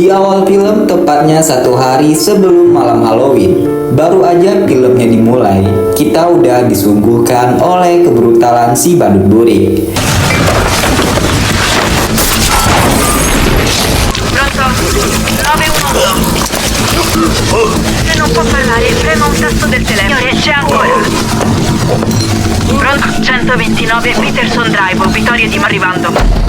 Di awal film, tepatnya 1 hari sebelum malam Halloween, baru aja filmnya dimulai, kita udah disuguhkan oleh kebrutalan si badut burik. Pronto? 911. Se non può parlare, prema un tasto del telefono. C'è ancora. Pronto? 129 Peterson Drive, Vittorio di arrivando.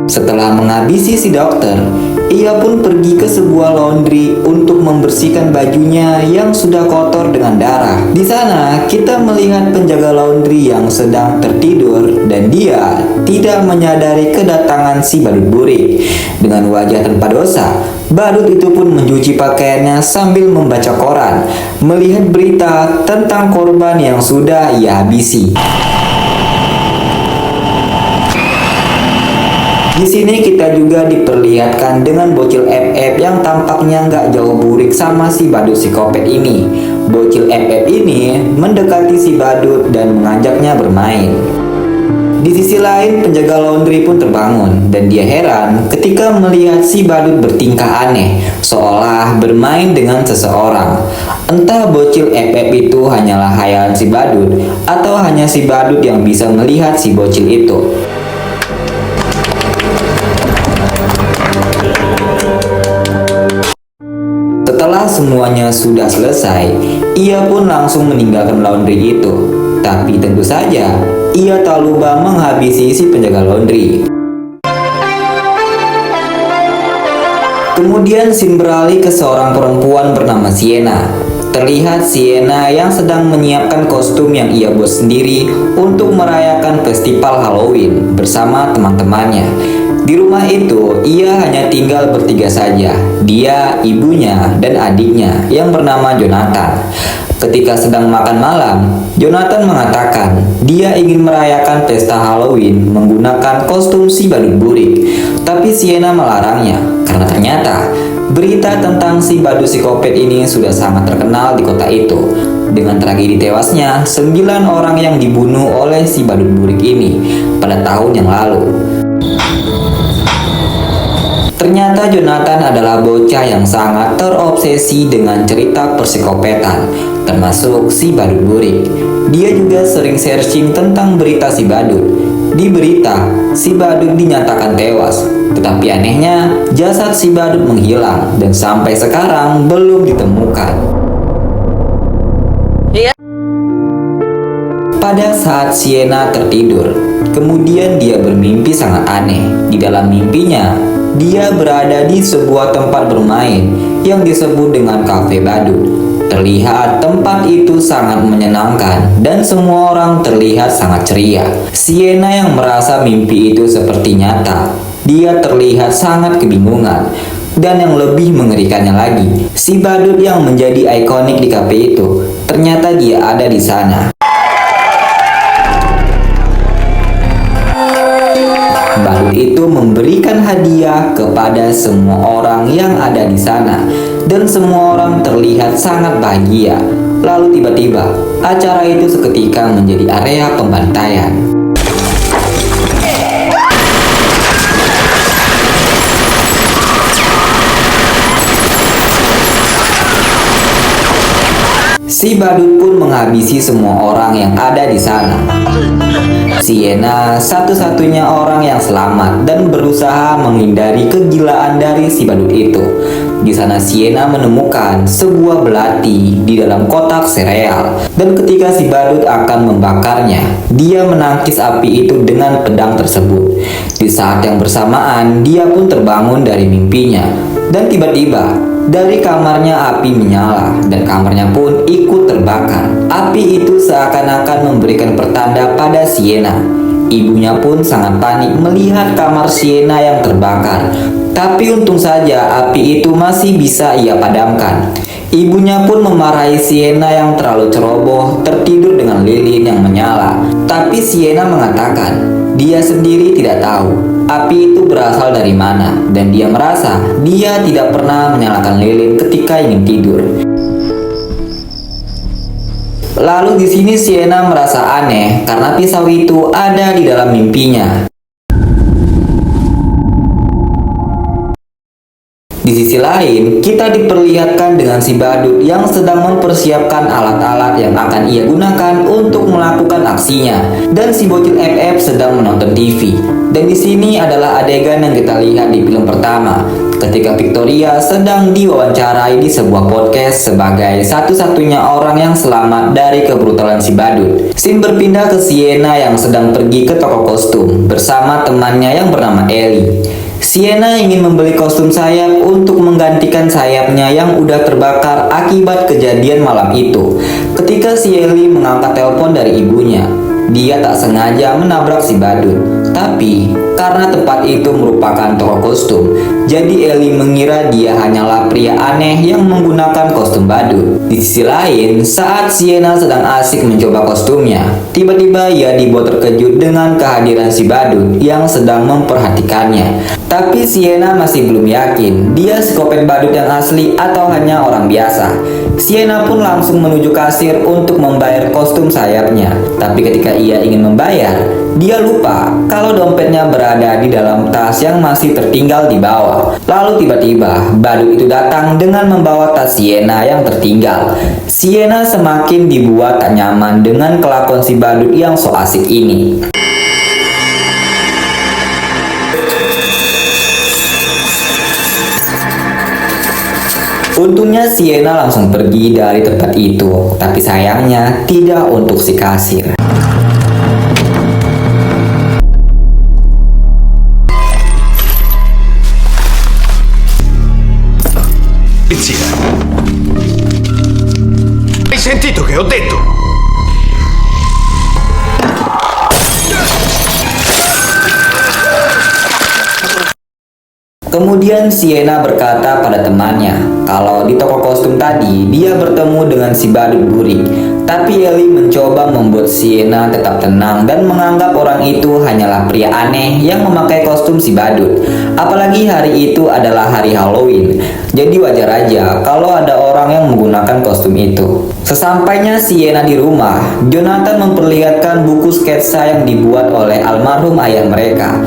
Setelah menghabisi si dokter, ia pun pergi ke sebuah laundry untuk membersihkan bajunya yang sudah kotor dengan darah. Di sana, kita melihat penjaga laundry yang sedang tertidur dan dia tidak menyadari kedatangan si badut burik. Dengan wajah tanpa dosa, badut itu pun mencuci pakaiannya sambil membaca koran, melihat berita tentang korban yang sudah ia habisi. Di sini kita juga diperlihatkan dengan bocil FF yang tampaknya nggak jauh burik sama si badut psikopat ini. Bocil FF ini mendekati si badut dan mengajaknya bermain. Di sisi lain, penjaga laundry pun terbangun dan dia heran ketika melihat si badut bertingkah aneh, seolah bermain dengan seseorang. Entah bocil FF itu hanyalah khayalan si badut atau hanya si badut yang bisa melihat si bocil itu. Setelah semuanya sudah selesai, ia pun langsung meninggalkan laundry itu. Tapi tentu saja, ia tak lupa menghabisi si penjaga laundry. Kemudian scene beralih ke seorang perempuan bernama Sienna. Terlihat Sienna yang sedang menyiapkan kostum yang ia buat sendiri untuk merayakan festival Halloween bersama teman-temannya. Di rumah itu, ia hanya tinggal bertiga saja, dia, ibunya, dan adiknya yang bernama Jonathan. Ketika sedang makan malam, Jonathan mengatakan dia ingin merayakan pesta Halloween menggunakan kostum si badut burik. Tapi Sienna melarangnya, karena ternyata berita tentang si badut psikopat ini sudah sangat terkenal di kota itu. Dengan tragedi tewasnya 9 orang yang dibunuh oleh si badut burik ini pada tahun yang lalu. Ternyata Jonathan adalah bocah yang sangat terobsesi dengan cerita persikopatan, termasuk si badut burik. Dia juga sering searching tentang berita si badut. Di berita, si badut dinyatakan tewas, tetapi anehnya jasad si badut menghilang dan sampai sekarang belum ditemukan. Pada saat Sienna tertidur, kemudian dia bermimpi sangat aneh. Di dalam mimpinya, dia berada di sebuah tempat bermain yang disebut dengan kafe badut. Terlihat tempat itu sangat menyenangkan dan semua orang terlihat sangat ceria. Sienna yang merasa mimpi itu seperti nyata, dia terlihat sangat kebingungan. Dan yang lebih mengerikannya lagi, si badut yang menjadi ikonik di kafe itu, ternyata dia ada di sana. Badut itu memberikan hadiah kepada semua orang yang ada di sana dan semua orang terlihat sangat bahagia. Lalu tiba-tiba acara itu seketika menjadi area pembantaian. Si badut pun menghabisi semua orang yang ada di sana. Sienna satu-satunya orang yang selamat dan berusaha menghindari kegilaan dari si badut itu. Di sana Sienna menemukan sebuah belati di dalam kotak sereal dan ketika si badut akan membakarnya, dia menangkis api itu dengan pedang tersebut. Di saat yang bersamaan, dia pun terbangun dari mimpinya dan tiba-tiba dari kamarnya api menyala dan kamarnya pun ikut terbakar. Api itu seakan-akan memberikan pertanda pada Sienna. Ibunya pun sangat panik melihat kamar Sienna yang terbakar. Tapi untung saja api itu masih bisa ia padamkan. Ibunya pun memarahi Sienna yang terlalu ceroboh tertidur dengan lilin yang menyala. Tapi Sienna mengatakan dia sendiri tidak tahu api itu berasal dari mana dan dia merasa dia tidak pernah menyalakan lilin ketika ingin tidur. Lalu di sini Sienna merasa aneh karena pisau itu ada di dalam mimpinya. Di sisi lain, kita diperlihatkan dengan si badut yang sedang mempersiapkan alat-alat yang akan ia gunakan untuk melakukan aksinya. Dan si bocil FF sedang menonton TV. Dan di sini adalah adegan yang kita lihat di film pertama, ketika Victoria sedang diwawancarai di sebuah podcast sebagai satu-satunya orang yang selamat dari kebrutalan si badut. Scene berpindah ke Sienna yang sedang pergi ke toko kostum bersama temannya yang bernama Ellie. Sienna ingin membeli kostum sayap untuk menggantikan sayapnya yang udah terbakar akibat kejadian malam itu. Ketika si Ellie mengangkat telepon dari ibunya, dia tak sengaja menabrak si badut. Tapi karena tempat itu merupakan toko kostum, jadi Ellie mengira dia hanyalah pria aneh yang menggunakan kostum badut. Di sisi lain, saat Sienna sedang asik mencoba kostumnya, tiba-tiba ia dibuat terkejut dengan kehadiran si badut yang sedang memperhatikannya. Tapi Sienna masih belum yakin dia psikopat badut yang asli atau hanya orang biasa. Sienna pun langsung menuju kasir untuk membayar kostum sayapnya. Tapi ketika ia ingin membayar, dia lupa kalau dompetnya berada di dalam tas yang masih tertinggal di bawah. Lalu tiba-tiba badut itu datang dengan membawa tas Sienna yang tertinggal. Sienna semakin dibuat tak nyaman dengan kelakuan si badut yang so asik ini. Untungnya Sienna langsung pergi dari tempat itu, tapi sayangnya tidak untuk si kasir. Polizia! Hai sentito che ho detto? Kemudian Sienna berkata pada temannya kalau di toko kostum tadi dia bertemu dengan si badut burik. Tapi Ellie mencoba membuat Sienna tetap tenang dan menganggap orang itu hanyalah pria aneh yang memakai kostum si badut. Apalagi hari itu adalah hari Halloween. Jadi wajar aja kalau ada orang yang menggunakan kostum itu. Sesampainya Sienna di rumah, Jonathan memperlihatkan buku sketsa yang dibuat oleh almarhum ayah mereka.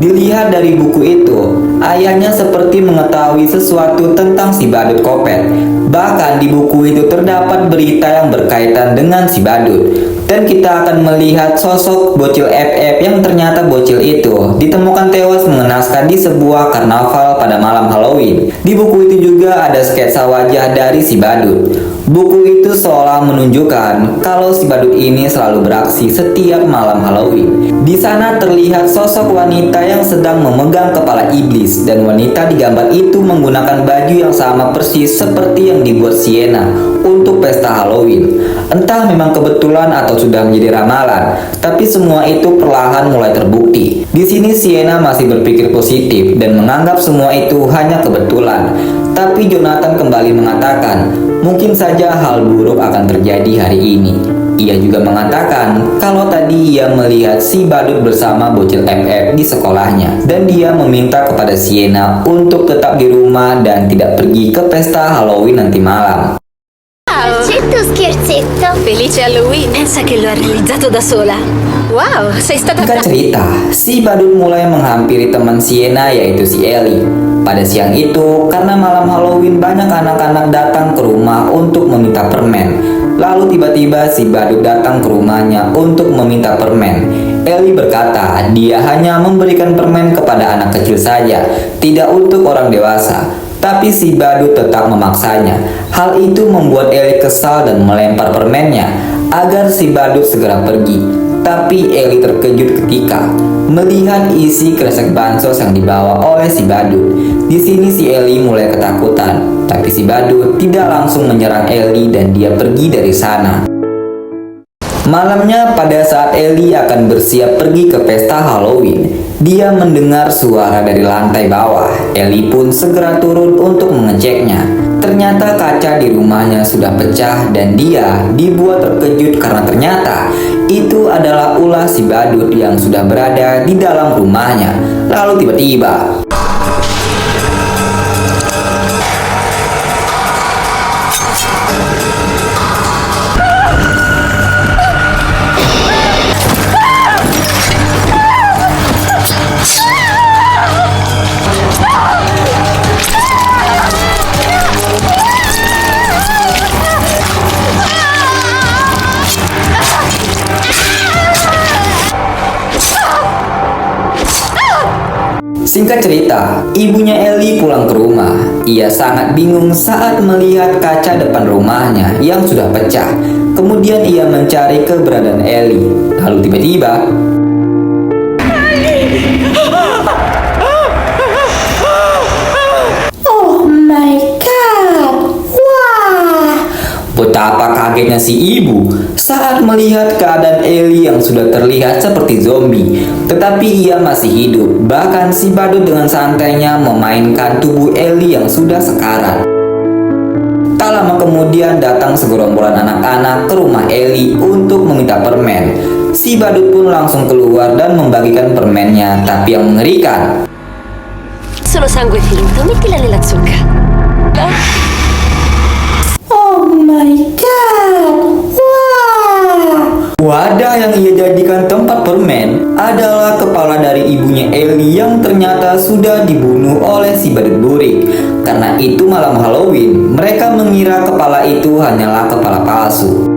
Dilihat dari buku itu, ayahnya seperti mengetahui sesuatu tentang si badut kopet. Bahkan di buku itu terdapat berita yang berkaitan dengan si badut. Dan kita akan melihat sosok bocil FF yang ternyata bocil itu ditemukan tewas mengenaskan di sebuah karnaval pada malam Halloween. Di buku itu juga ada sketsa wajah dari si badut. Buku itu seolah menunjukkan kalau si badut ini selalu beraksi setiap malam Halloween. Di sana terlihat sosok wanita yang sedang memegang kepala iblis, dan wanita di gambar itu menggunakan baju yang sama persis seperti yang dibuat Sienna untuk pesta Halloween. Entah memang kebetulan atau sudah menjadi ramalan, tapi semua itu perlahan mulai terbukti. Di sini Sienna masih berpikir positif dan menganggap semua itu hanya kebetulan. Tapi Jonathan kembali mengatakan, mungkin saja hal buruk akan terjadi hari ini. Ia juga mengatakan kalau tadi ia melihat si badut bersama bocil FF di sekolahnya, dan dia meminta kepada Sienna untuk tetap di rumah dan tidak pergi ke pesta Halloween nanti malam. Accetto scherzetto. Felice Halloween. Pensa che lo ha realizzato da sola. Wow, sei stata Singkat cerita, si badut mulai menghampiri teman Sienna yaitu si Ellie. Pada siang itu, karena malam Halloween banyak anak-anak datang ke rumah untuk meminta permen. Lalu tiba-tiba si badut datang ke rumahnya untuk meminta permen. Ellie berkata dia hanya memberikan permen kepada anak kecil saja, tidak untuk orang dewasa. Tapi si badut tetap memaksanya. Hal itu membuat Ellie kesal dan melempar permennya agar si badut segera pergi. Tapi Ellie terkejut ketika melihat isi kresek bansos yang dibawa oleh si badut. Di sini si Ellie mulai ketakutan, tapi si badut tidak langsung menyerang Ellie dan dia pergi dari sana. Malamnya pada saat Ellie akan bersiap pergi ke pesta Halloween, dia mendengar suara dari lantai bawah. Ellie pun segera turun untuk mengeceknya. Ternyata kaca di rumahnya sudah pecah dan dia dibuat terkejut karena ternyata itu adalah ulah si badut yang sudah berada di dalam rumahnya. Lalu tiba-tiba Singkat cerita, ibunya Ellie pulang ke rumah. Ia sangat bingung saat melihat kaca depan rumahnya yang sudah pecah. Kemudian ia mencari keberadaan Ellie. Lalu tiba-tiba, Oh my god. Wah. betapa kagetnya si ibu saat melihat keadaan Ellie yang sudah terlihat seperti zombie. Tetapi ia masih hidup. Bahkan si badut dengan santainya memainkan tubuh Ellie yang sudah sekarat. Tak lama kemudian datang segerombolan anak-anak ke rumah Ellie untuk meminta permen. Si badut pun langsung keluar dan membagikan permennya. Tapi yang mengerikan, Sono sangue finto, mettila nella zucca. Oh my god. Wah. wadah yang ia jadikan tempat permen adalah kepala dari ibunya Ellie yang ternyata sudah dibunuh oleh si badut burik. Karena itu malam Halloween, mereka mengira kepala itu hanyalah kepala palsu.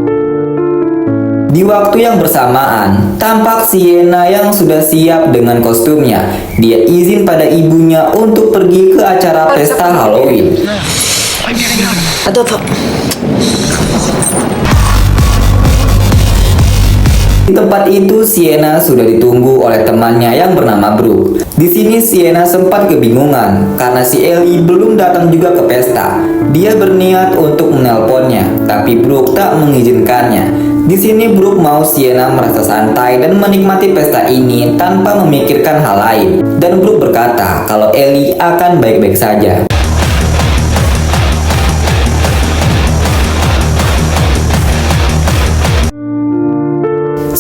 Di waktu yang bersamaan, tampak Sienna yang sudah siap dengan kostumnya. Dia izin pada ibunya untuk pergi ke acara pesta Halloween. A dopo. Di tempat itu, Sienna sudah ditunggu oleh temannya yang bernama Brooke. Di sini Sienna sempat kebingungan karena si Ellie belum datang juga ke pesta. Dia berniat untuk menelponnya, tapi Brooke tak mengizinkannya. Di sini Brooke mau Sienna merasa santai dan menikmati pesta ini tanpa memikirkan hal lain. Dan Brooke berkata kalau Ellie akan baik-baik saja.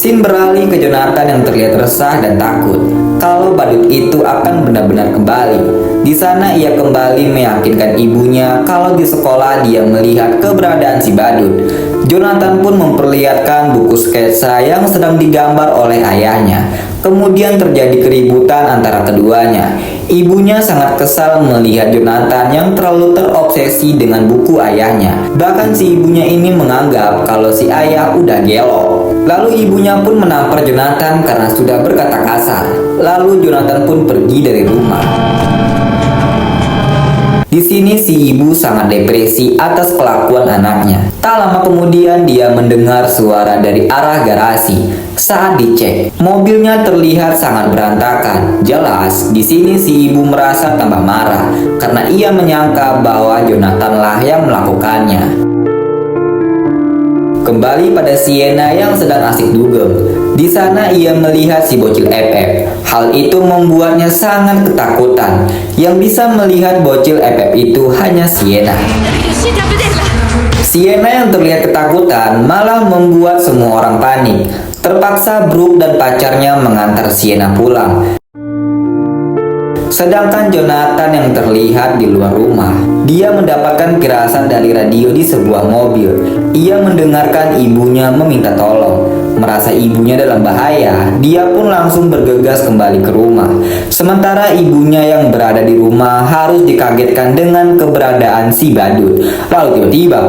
Scene beralih ke Jonathan yang terlihat resah dan takut kalau badut itu akan benar-benar kembali. Di sana ia kembali meyakinkan ibunya kalau di sekolah dia melihat keberadaan si badut. Jonathan pun memperlihatkan buku sketsa yang sedang digambar oleh ayahnya. Kemudian terjadi keributan antara keduanya. Ibunya sangat kesal melihat Jonathan yang terlalu terobsesi dengan buku ayahnya. Bahkan si ibunya ini menganggap kalau si ayah udah gelo. Lalu ibunya pun menampar Jonathan karena sudah berkata kasar. Lalu Jonathan pun pergi dari rumah. Di sini si ibu sangat depresi atas kelakuan anaknya. Tak lama kemudian dia mendengar suara dari arah garasi. Saat dicek, mobilnya terlihat sangat berantakan. Jelas, di sini si ibu merasa tambah marah karena ia menyangka bahwa Jonathan lah yang melakukannya. Kembali pada Sienna yang sedang asik dugem. Di sana ia melihat si bocil FF. Hal itu membuatnya sangat ketakutan. Yang bisa melihat bocil FF itu hanya Sienna. Riuscite a vederla? Sienna yang terlihat ketakutan malah membuat semua orang panik. Terpaksa Brooke dan pacarnya mengantar Sienna pulang. Sedangkan Jonathan yang terlihat di luar rumah, dia mendapatkan firasat dari radio di sebuah mobil. Ia mendengarkan ibunya meminta tolong. Merasa ibunya dalam bahaya, dia pun langsung bergegas kembali ke rumah. Sementara ibunya yang berada di rumah harus dikagetkan dengan keberadaan si badut. Lalu tiba-tiba,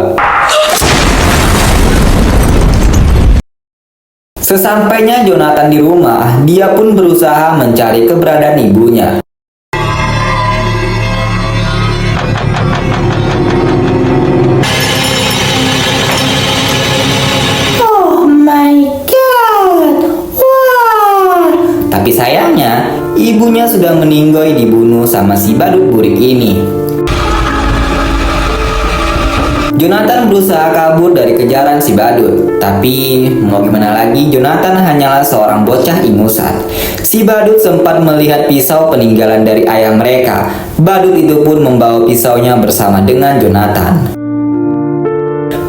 sesampainya Jonathan di rumah, dia pun berusaha mencari keberadaan ibunya. Tapi sayangnya, ibunya sudah meninggoy dibunuh sama si badut burik ini. Jonathan berusaha kabur dari kejaran si badut. Tapi mau gimana lagi, Jonathan hanyalah seorang bocah ingusan. Si badut sempat melihat pisau peninggalan dari ayah mereka. Badut itu pun membawa pisaunya bersama dengan Jonathan.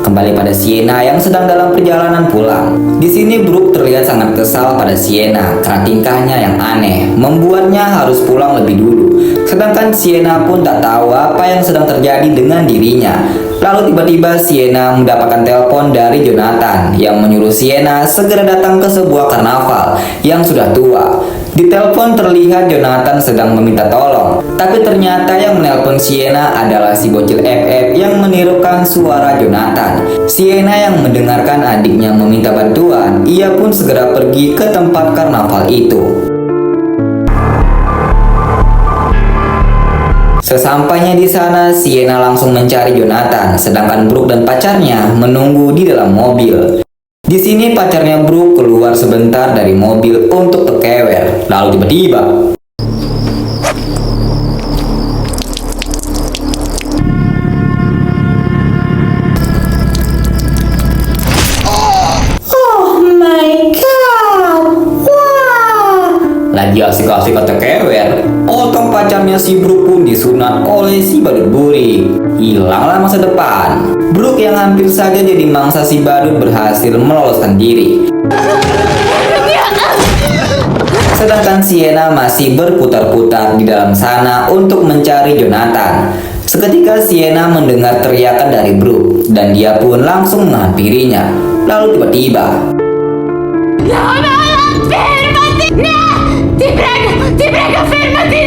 Kembali pada Sienna yang sedang dalam perjalanan pulang. Di sini Brooke terlihat sangat kesal pada Sienna karena tingkahnya yang aneh, membuatnya harus pulang lebih dulu. Sedangkan Sienna pun tak tahu apa yang sedang terjadi dengan dirinya. Lalu tiba-tiba Sienna mendapatkan telepon dari Jonathan yang menyuruh Sienna segera datang ke sebuah karnaval yang sudah tua. Di telepon terlihat Jonathan sedang meminta tolong, tapi ternyata yang menelpon Sienna adalah si bocil FF yang menirukan suara Jonathan. Sienna yang mendengarkan adiknya meminta bantuan, ia pun segera pergi ke tempat karnaval itu. Sesampainya di sana, Sienna langsung mencari Jonathan, sedangkan Brooke dan pacarnya menunggu di dalam mobil. Di sini pacarnya Brooke keluar sebentar dari mobil untuk berkewer, lalu tiba-tiba lagi asik-asik kata kewer, otong pacarnya si Brooke pun disunat oleh si badut buri. Hilanglah masa depan. Brooke yang hampir saja jadi mangsa si badut berhasil meloloskan diri. Sedangkan Sienna masih berputar-putar di dalam sana untuk mencari Jonathan. Seketika Sienna mendengar teriakan dari Brooke dan dia pun langsung menghampirinya. Lalu tiba-tiba Ti prego, fermati!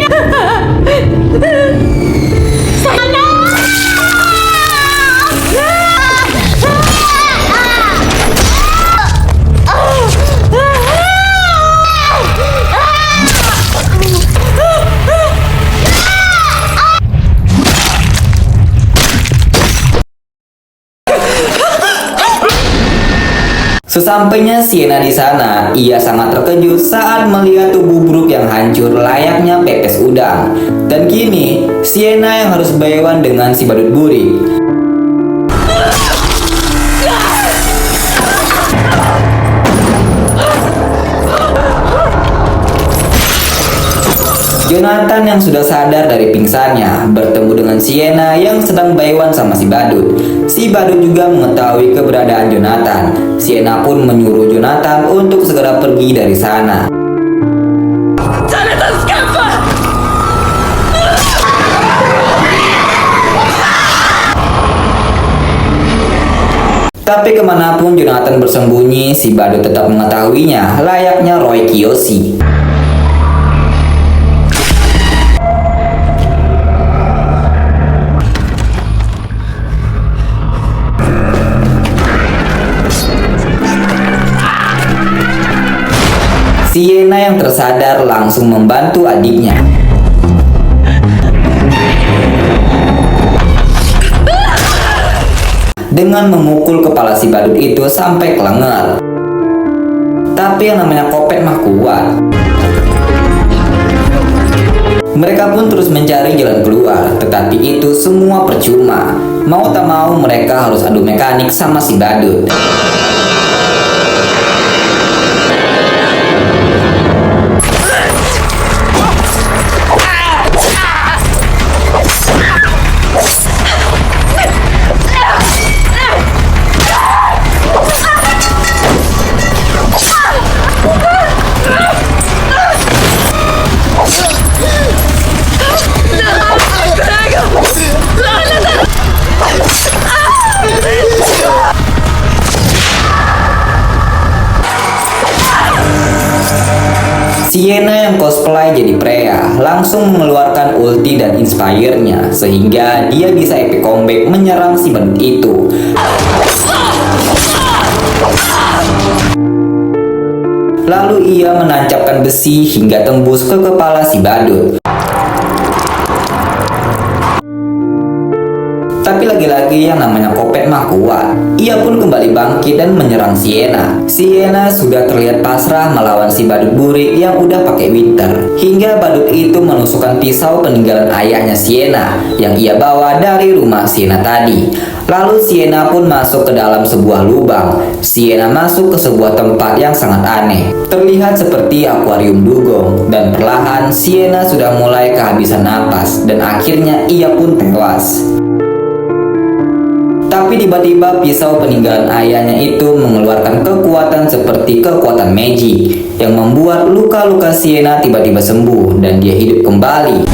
Sesampainya Sienna di sana, ia sangat terkejut saat melihat tubuh Brooke yang hancur layaknya pepes udang. Dan kini, Sienna yang harus bewan dengan si badut buri. Jonathan yang sudah sadar dari pingsannya bertemu dengan Sienna yang sedang bewan sama si badut. Si badut juga mengetahui keberadaan Jonathan. Sienna pun menyuruh Jonathan untuk segera pergi dari sana. Jonathan, scappa! Tapi kemanapun Jonathan bersembunyi, si badut tetap mengetahuinya layaknya Roy Kiyoshi. Sienna yang tersadar langsung membantu adiknya. Dengan memukul kepala si badut itu sampai kelengar. Tapi yang namanya kopet mah kuat. Mereka pun terus mencari jalan keluar, tetapi itu semua percuma. Mau tak mau mereka harus adu mekanik sama si badut. Sienna yang cosplay jadi Freya langsung mengeluarkan ulti dan inspire-nya sehingga dia bisa epic comeback menyerang si badut itu. Lalu ia menancapkan besi hingga tembus ke kepala si badut. Tapi lagi-lagi yang namanya kopet mah kuat. Ia pun kembali bangkit dan menyerang Sienna. Sienna sudah terlihat pasrah melawan si badut burik yang udah pakai winter. Hingga badut itu menusukkan pisau peninggalan ayahnya Sienna yang ia bawa dari rumah Sienna tadi. Lalu Sienna pun masuk ke dalam sebuah lubang. Sienna masuk ke sebuah tempat yang sangat aneh. Terlihat seperti akuarium dugong. Dan perlahan Sienna sudah mulai kehabisan napas. Dan akhirnya ia pun tewas. Tapi tiba-tiba pisau peninggalan ayahnya itu mengeluarkan kekuatan seperti kekuatan magic yang membuat luka-luka Sienna tiba-tiba sembuh dan dia hidup kembali.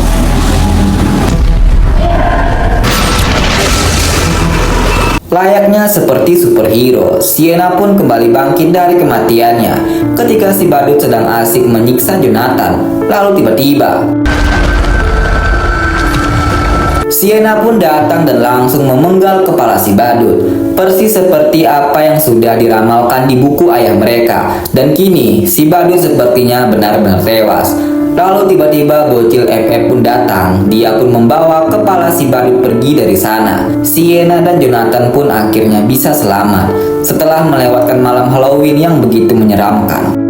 Layaknya seperti superhero, Sienna pun kembali bangkit dari kematiannya ketika si badut sedang asik menyiksa Jonathan. Lalu tiba-tiba Sienna pun datang dan langsung memenggal kepala si badut, persis seperti apa yang sudah diramalkan di buku ayah mereka. Dan kini si badut sepertinya benar-benar tewas. Lalu tiba-tiba bocil FF pun datang. Dia pun membawa kepala si badut pergi dari sana. Sienna dan Jonathan pun akhirnya bisa selamat setelah melewatkan malam Halloween yang begitu menyeramkan.